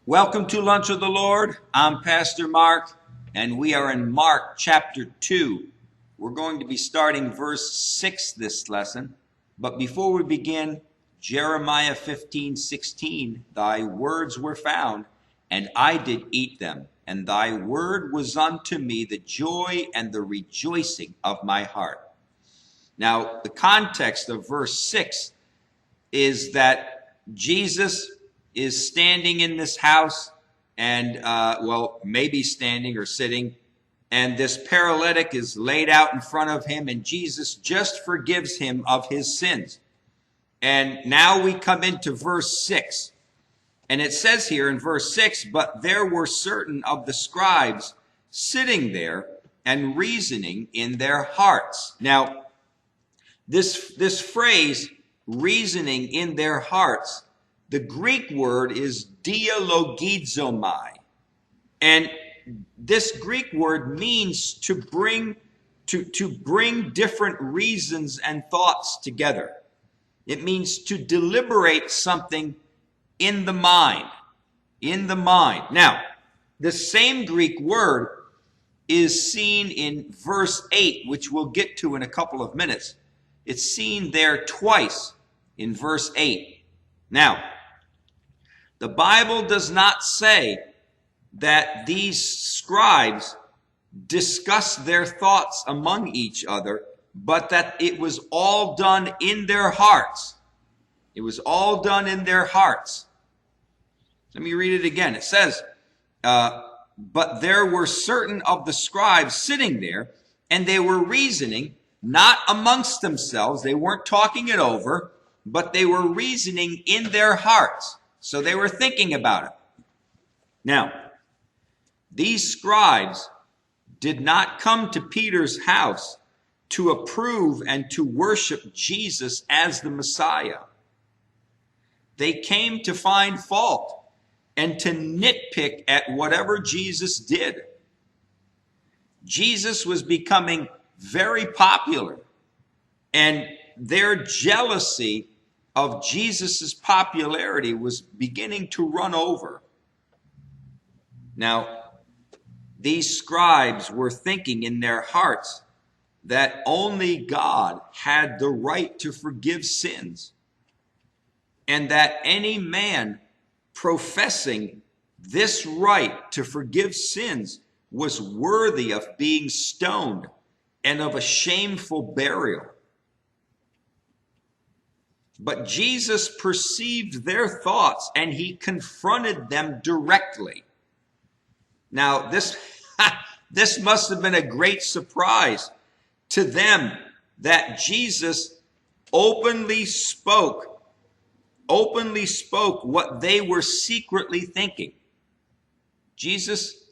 Welcome to Lunch with the Lord. I'm Pastor Mark, and we are in Mark chapter 2. We're going to be starting verse 6 this lesson. But before we begin, Jeremiah 15:16, thy words were found, and I did eat them, and thy word was unto me the joy and the rejoicing of my heart. Now, the context of verse 6 is that Jesus is standing in this house and, maybe standing or sitting, and this paralytic is laid out in front of him, and Jesus just forgives him of his sins. And now we come into verse 6, and it says here in verse 6, but there were certain of the scribes sitting there and reasoning in their hearts. Now, this phrase, reasoning in their hearts, the Greek word is dialogizomai. And this Greek word means to bring different reasons and thoughts together. It means to deliberate something in the mind. In the mind. Now, the same Greek word is seen in verse 8, which we'll get to in a couple of minutes. It's seen there twice in verse 8. Now, the Bible does not say that these scribes discussed their thoughts among each other, but that it was all done in their hearts. It was all done in their hearts. Let me read it again. It says, but there were certain of the scribes sitting there, and they were reasoning, not amongst themselves. They weren't talking it over, but they were reasoning in their hearts. So they were thinking about it. Now, these scribes did not come to Peter's house to approve and to worship Jesus as the Messiah. They came to find fault and to nitpick at whatever Jesus did. Jesus was becoming very popular, and their jealousy of Jesus' popularity was beginning to run over. Now, these scribes were thinking in their hearts that only God had the right to forgive sins, and that any man professing this right to forgive sins was worthy of being stoned and of a shameful burial. But Jesus perceived their thoughts, and he confronted them directly. Now, this must have been a great surprise to them that Jesus openly spoke what they were secretly thinking. Jesus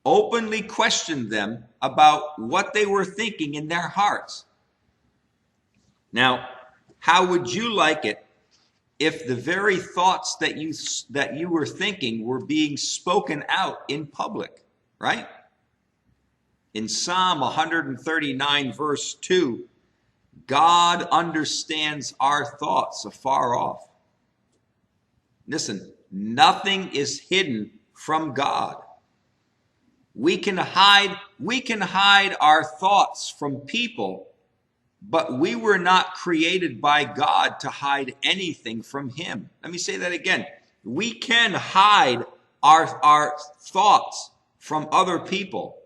openly questioned them about what they were thinking in their hearts. Now, how would you like it if the very thoughts that you were thinking were being spoken out in public, right? In Psalm 139, verse 2, God understands our thoughts afar off. Listen, nothing is hidden from God. We can hide our thoughts from people, but we were not created by God to hide anything from him. Let me say that again. We can hide our thoughts from other people,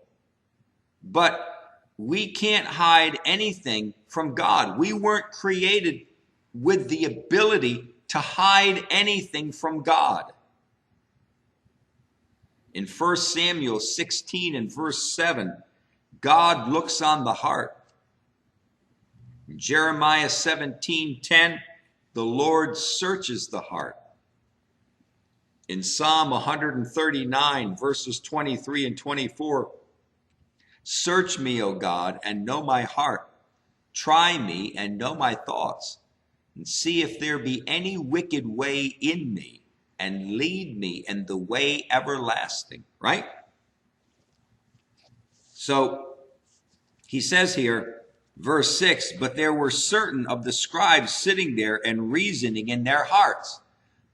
but we can't hide anything from God. We weren't created with the ability to hide anything from God. In 1 Samuel 16 and verse 7, God looks on the heart. In Jeremiah 17:10, the Lord searches the heart. In Psalm 139, verses 23 and 24, search me, O God, and know my heart. Try me and know my thoughts, and see if there be any wicked way in me, and lead me in the way everlasting. Right? So he says here, verse 6, but there were certain of the scribes sitting there and reasoning in their hearts.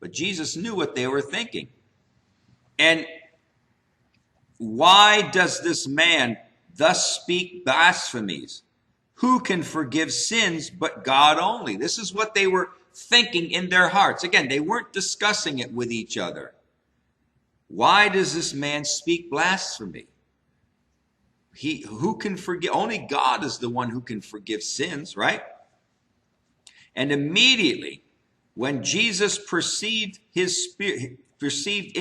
But Jesus knew what they were thinking. And why does this man thus speak blasphemies? Who can forgive sins but God only? This is what they were thinking in their hearts. Again, they weren't discussing it with each other. Why does this man speak blasphemy? Who can forgive? Only God is the one who can forgive sins, right? And immediately, when Jesus perceived in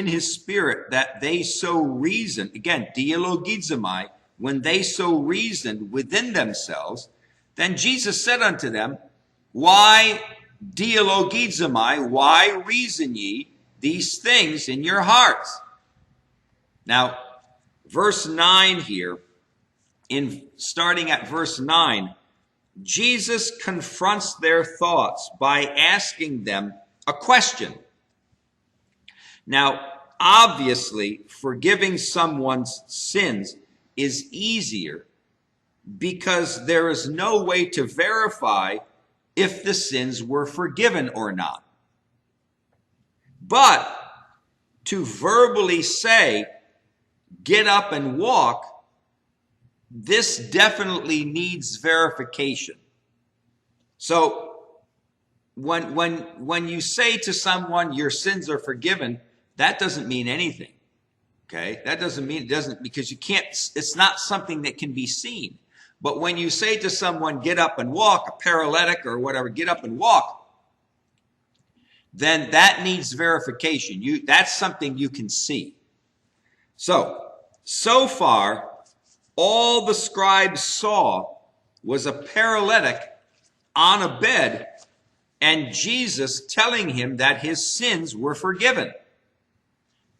his spirit that they so reasoned, again, dialogizomai, when they so reasoned within themselves, then Jesus said unto them, why dialogizomai, why reason ye these things in your hearts? Now, verse 9 here, starting at verse 9, Jesus confronts their thoughts by asking them a question. Now, obviously, forgiving someone's sins is easier because there is no way to verify if the sins were forgiven or not. But to verbally say, get up and walk, this definitely needs verification. So when you say to someone your sins are forgiven, that doesn't mean anything. Okay? That doesn't mean, because you can't, it's not something that can be seen. But when you say to someone, get up and walk, a paralytic or whatever, get up and walk, then that needs verification. That's something you can see. So far, all the scribes saw was a paralytic on a bed and Jesus telling him that his sins were forgiven.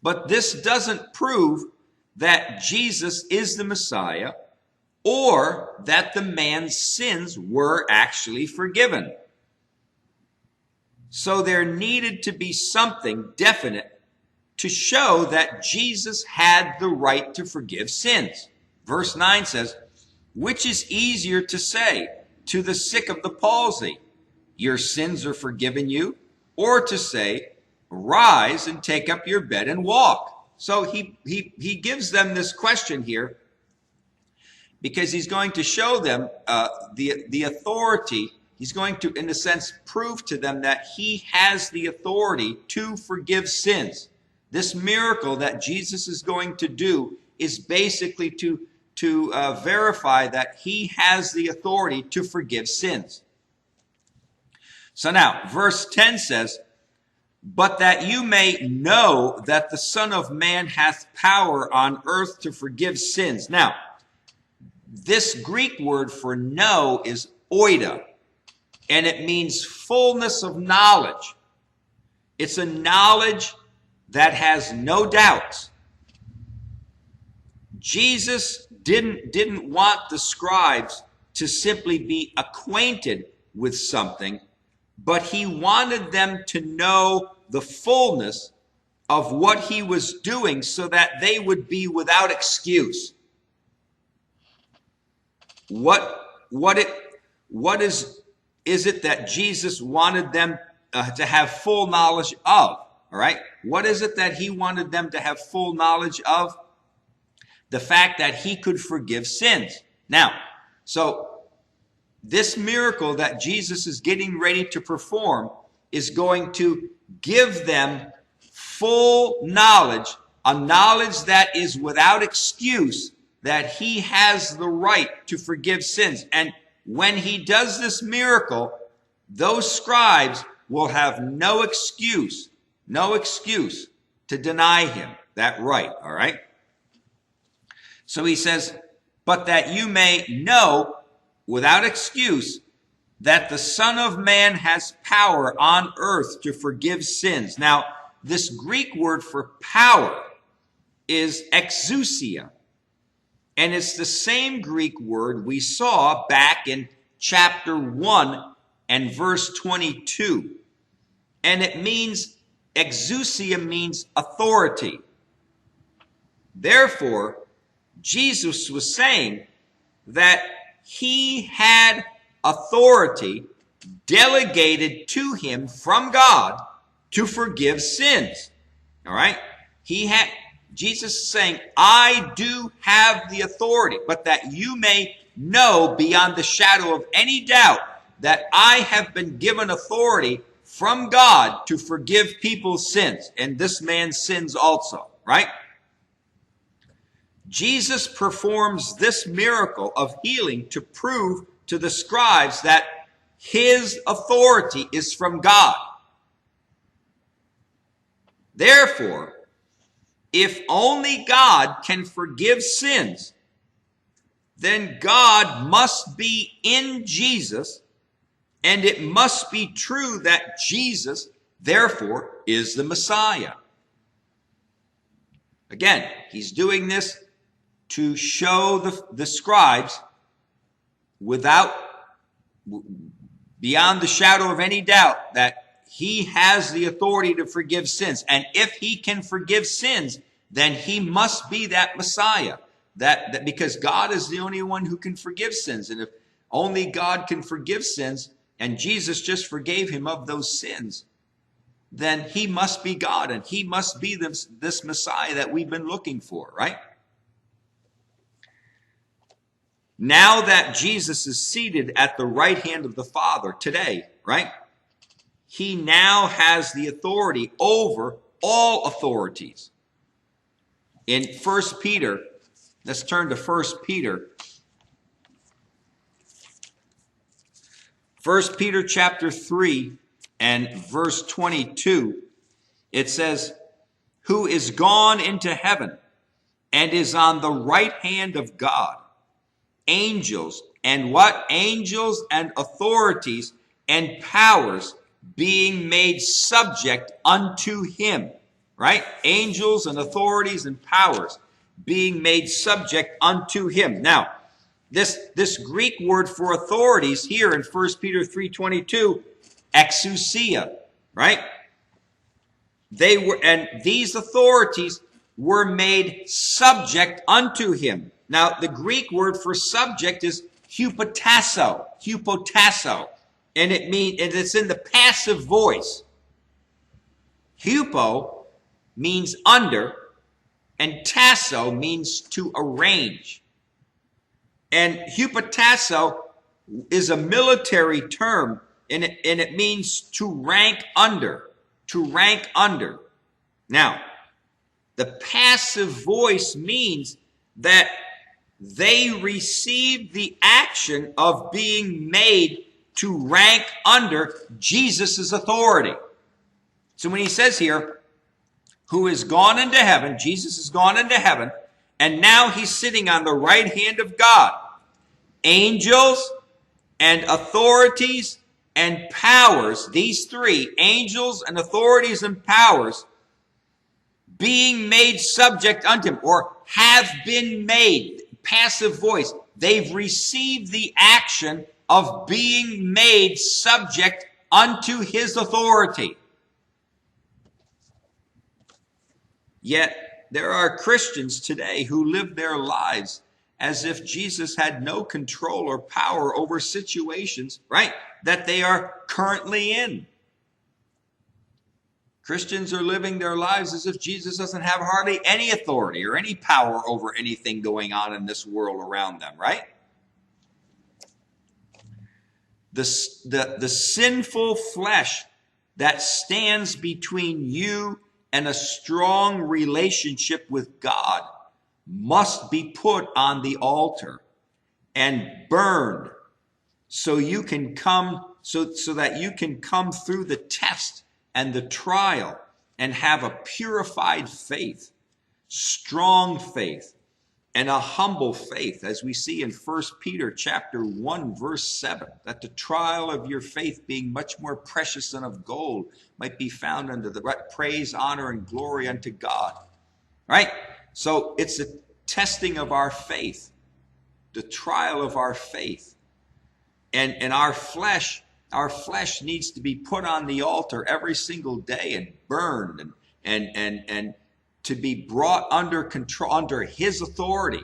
But this doesn't prove that Jesus is the Messiah or that the man's sins were actually forgiven. So there needed to be something definite to show that Jesus had the right to forgive sins. Verse 9 says, which is easier to say to the sick of the palsy, your sins are forgiven you, or to say, rise and take up your bed and walk? So he gives them this question here because he's going to show them the authority. He's going to, in a sense, prove to them that he has the authority to forgive sins. This miracle that Jesus is going to do is basically to verify that he has the authority to forgive sins. So now, verse 10 says, but that you may know that the Son of Man hath power on earth to forgive sins. Now, this Greek word for know is oida, and it means fullness of knowledge. It's a knowledge that has no doubts. Jesus didn't want the scribes to simply be acquainted with something, but he wanted them to know the fullness of what he was doing so that they would be without excuse. What is it that Jesus wanted them to have full knowledge of? All right? What is it that he wanted them to have full knowledge of? The fact that he could forgive sins. Now, so this miracle that Jesus is getting ready to perform is going to give them full knowledge, a knowledge that is without excuse, that he has the right to forgive sins. And when he does this miracle, those scribes will have no excuse to deny him that right, all right? So he says, but that you may know without excuse that the Son of Man has power on earth to forgive sins. Now, this Greek word for power is exousia. And it's the same Greek word we saw back in chapter 1 and verse 22. And it means, exousia means authority. Therefore, Jesus was saying that he had authority delegated to him from God to forgive sins. All right? Jesus is saying, I do have the authority, but that you may know beyond the shadow of any doubt that I have been given authority from God to forgive people's sins, and this man's sins also, right? Jesus performs this miracle of healing to prove to the scribes that his authority is from God. Therefore, if only God can forgive sins, then God must be in Jesus, and it must be true that Jesus, therefore, is the Messiah. Again, he's doing this to show the scribes beyond the shadow of any doubt that he has the authority to forgive sins. And if he can forgive sins, then he must be that Messiah. That because God is the only one who can forgive sins. And if only God can forgive sins, and Jesus just forgave him of those sins, then he must be God, and he must be this Messiah that we've been looking for, right? Now that Jesus is seated at the right hand of the Father today, right? He now has the authority over all authorities. In 1 Peter, let's turn to 1 Peter. 1 Peter chapter 3 and verse 22, it says, who is gone into heaven and is on the right hand of God. Angels and what? Angels and authorities and powers being made subject unto him. Right? Angels and authorities and powers being made subject unto him. Now, this Greek word for authorities here in 1 Peter 3:22, exousia, right? And these authorities were made subject unto him. Now, the Greek word for subject is hupotasso, and it's in the passive voice. Hupo means under, and tasso means to arrange. And hupotasso is a military term, and it means to rank under, Now, the passive voice means that they received the action of being made to rank under Jesus' authority. So when he says here, who is gone into heaven, Jesus has gone into heaven, and now he's sitting on the right hand of God. Angels and authorities and powers, these three, angels and authorities and powers, being made subject unto him, or have been made, passive voice. They've received the action of being made subject unto his authority. Yet there are Christians today who live their lives as if Jesus had no control or power over situations, right, that they are currently in. Christians are living their lives as if Jesus doesn't have hardly any authority or any power over anything going on in this world around them, right? The sinful flesh that stands between you and a strong relationship with God must be put on the altar and burned so you can come so that you can come through the test and the trial and have a purified faith, strong faith, and a humble faith, as we see in 1 Peter chapter 1, verse 7, that the trial of your faith, being much more precious than of gold, might be found unto the praise, honor, and glory unto God. Right? So it's a testing of our faith, the trial of our faith. And our flesh needs to be put on the altar every single day and burned and to be brought under control, under his authority.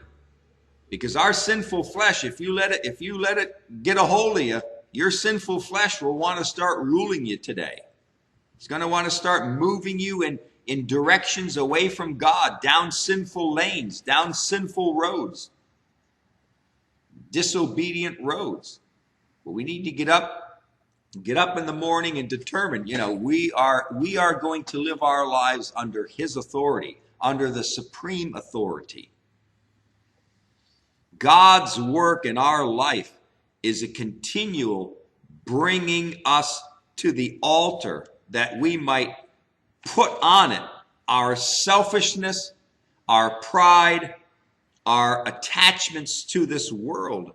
Because our sinful flesh, if you let it get a hold of you, your sinful flesh will want to start ruling you today. He's going to want to start moving you in directions away from God, down sinful lanes, down sinful roads, disobedient roads. But we need to get up in the morning and determine, we are going to live our lives under his authority, under the supreme authority. God's work in our life is a continual bringing us to the altar that we might put on it our selfishness, our pride, our attachments to this world,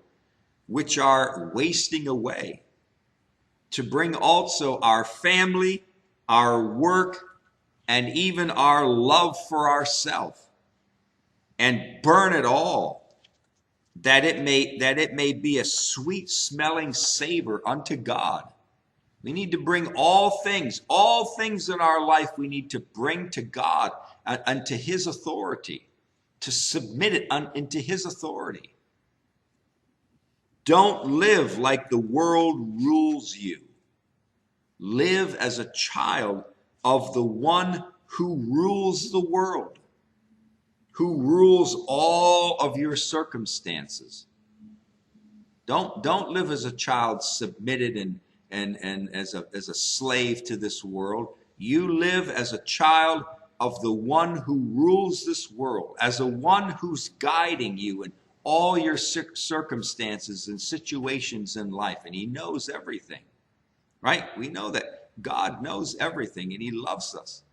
which are wasting away, to bring also our family, our work, and even our love for ourselves, and burn it all, that it may be a sweet smelling savor unto God. We need to bring all things in our life we need to bring to God and to his authority, to submit it into his authority. Don't live like the world rules you. Live as a child of the one who rules the world, who rules all of your circumstances. Don't live as a child submitted and as a slave to this world. You live as a child of the one who rules this world, as a one who's guiding you in all your circumstances and situations in life, and he knows everything, right? We know that God knows everything, and he loves us,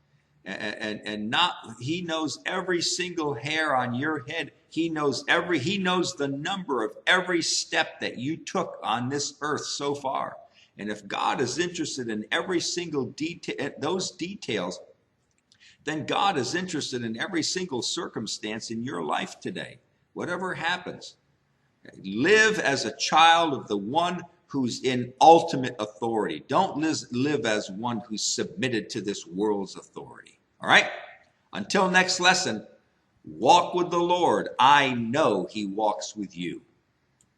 and he knows every single hair on your head. He knows the number of every step that you took on this earth so far. And if God is interested in every single detail, those details, then God is interested in every single circumstance in your life today, whatever happens. Live as a child of the one who's in ultimate authority. Don't live as one who's submitted to this world's authority. All right? Until next lesson, walk with the Lord. I know he walks with you.